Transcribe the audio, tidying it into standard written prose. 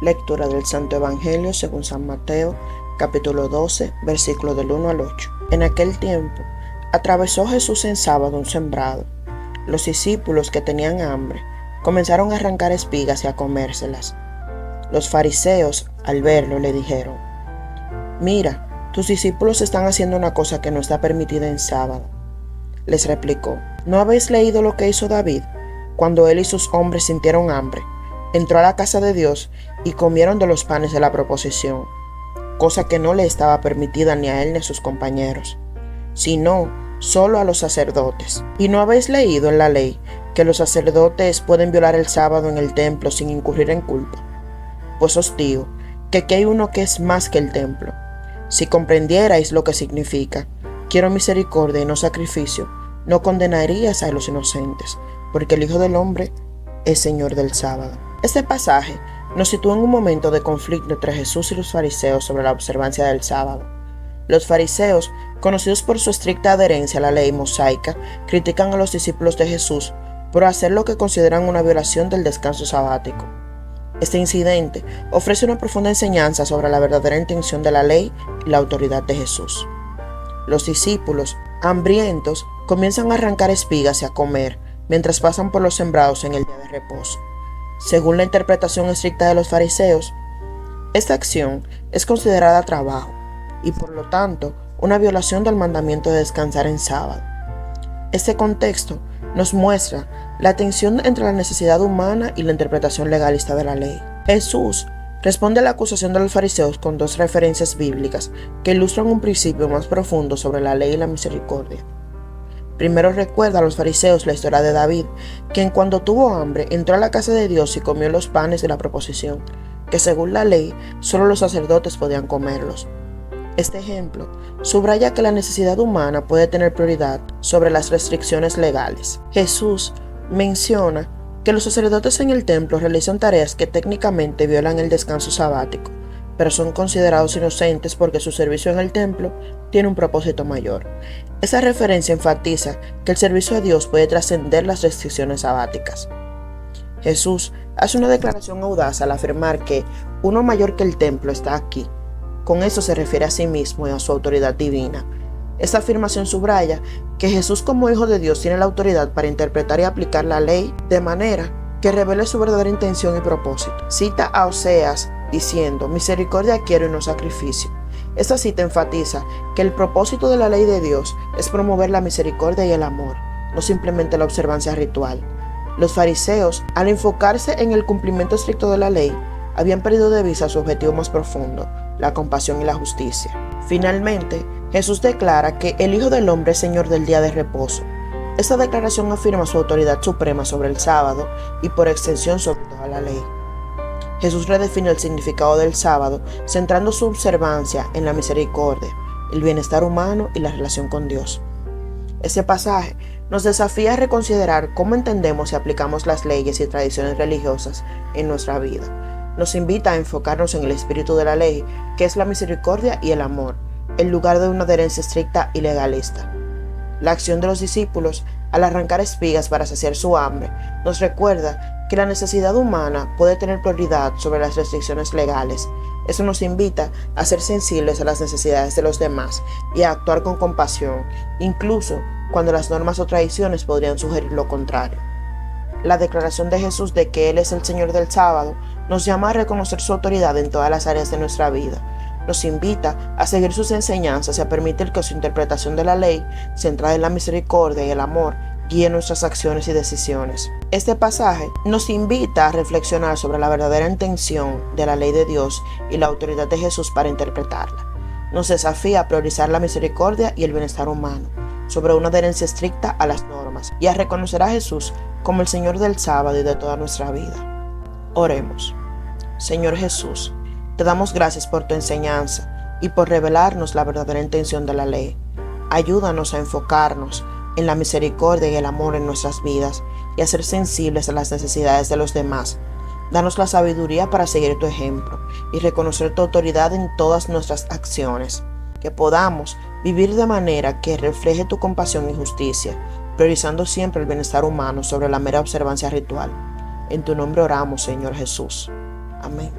Lectura del Santo Evangelio según San Mateo, capítulo 12, versículos del 1 al 8. En aquel tiempo, atravesó Jesús en sábado un sembrado. Los discípulos que tenían hambre comenzaron a arrancar espigas y a comérselas. Los fariseos, al verlo, le dijeron: «Mira, tus discípulos están haciendo una cosa que no está permitida en sábado». Les replicó: «¿No habéis leído lo que hizo David cuando él y sus hombres sintieron hambre? Entró a la casa de Dios y comieron de los panes de la proposición, cosa que no le estaba permitida ni a él ni a sus compañeros, sino solo a los sacerdotes. ¿Y no habéis leído en la ley que los sacerdotes pueden violar el sábado en el templo sin incurrir en culpa? Pues os digo que aquí hay uno que es más que el templo. Si comprendierais lo que significa quiero misericordia y no sacrificio, no condenaríais a los inocentes, porque el Hijo del Hombre es Señor del sábado». Este pasaje nos sitúa en un momento de conflicto entre Jesús y los fariseos sobre la observancia del sábado. Los fariseos, conocidos por su estricta adherencia a la ley mosaica, critican a los discípulos de Jesús por hacer lo que consideran una violación del descanso sabático. Este incidente ofrece una profunda enseñanza sobre la verdadera intención de la ley y la autoridad de Jesús. Los discípulos, hambrientos, comienzan a arrancar espigas y a comer mientras pasan por los sembrados en el día de reposo. Según la interpretación estricta de los fariseos, esta acción es considerada trabajo y por lo tanto una violación del mandamiento de descansar en sábado. Este contexto nos muestra la tensión entre la necesidad humana y la interpretación legalista de la ley. Jesús responde a la acusación de los fariseos con dos referencias bíblicas que ilustran un principio más profundo sobre la ley y la misericordia. Primero recuerda a los fariseos la historia de David, quien cuando tuvo hambre entró a la casa de Dios y comió los panes de la proposición, que según la ley solo los sacerdotes podían comerlos. Este ejemplo subraya que la necesidad humana puede tener prioridad sobre las restricciones legales. Jesús menciona que los sacerdotes en el templo realizan tareas que técnicamente violan el descanso sabático, pero son considerados inocentes porque su servicio en el templo tiene un propósito mayor. Esa referencia enfatiza que el servicio a Dios puede trascender las restricciones sabáticas. Jesús hace una declaración audaz al afirmar que uno mayor que el templo está aquí. Con eso se refiere a sí mismo y a su autoridad divina. Esta afirmación subraya que Jesús como Hijo de Dios tiene la autoridad para interpretar y aplicar la ley de manera que revele su verdadera intención y propósito. Cita a Oseas diciendo: «Misericordia quiero y no sacrificio». Esta cita enfatiza que el propósito de la ley de Dios es promover la misericordia y el amor, no simplemente la observancia ritual. Los fariseos, al enfocarse en el cumplimiento estricto de la ley, habían perdido de vista su objetivo más profundo, la compasión y la justicia. Finalmente, Jesús declara que el Hijo del Hombre es Señor del día de reposo. Esta declaración afirma su autoridad suprema sobre el sábado y por extensión sobre toda la ley. Jesús redefine el significado del sábado, centrando su observancia en la misericordia, el bienestar humano y la relación con Dios. Este pasaje nos desafía a reconsiderar cómo entendemos y aplicamos las leyes y tradiciones religiosas en nuestra vida. Nos invita a enfocarnos en el espíritu de la ley, que es la misericordia y el amor, en lugar de una adherencia estricta y legalista. La acción de los discípulos, al arrancar espigas para saciar su hambre, nos recuerda que la necesidad humana puede tener prioridad sobre las restricciones legales. Eso nos invita a ser sensibles a las necesidades de los demás y a actuar con compasión, incluso cuando las normas o tradiciones podrían sugerir lo contrario. La declaración de Jesús de que Él es el Señor del sábado nos llama a reconocer su autoridad en todas las áreas de nuestra vida. Nos invita a seguir sus enseñanzas y a permitir que su interpretación de la ley, centrada en la misericordia y el amor, guíe nuestras acciones y decisiones. Este pasaje nos invita a reflexionar sobre la verdadera intención de la ley de Dios y la autoridad de Jesús para interpretarla. Nos desafía a priorizar la misericordia y el bienestar humano sobre una adherencia estricta a las normas y a reconocer a Jesús como el Señor del sábado y de toda nuestra vida. Oremos. Señor Jesús, te damos gracias por tu enseñanza y por revelarnos la verdadera intención de la ley. Ayúdanos a enfocarnos en la misericordia y el amor en nuestras vidas y a ser sensibles a las necesidades de los demás. Danos la sabiduría para seguir tu ejemplo y reconocer tu autoridad en todas nuestras acciones. Que podamos vivir de manera que refleje tu compasión y justicia, priorizando siempre el bienestar humano sobre la mera observancia ritual. En tu nombre oramos, Señor Jesús. Amén.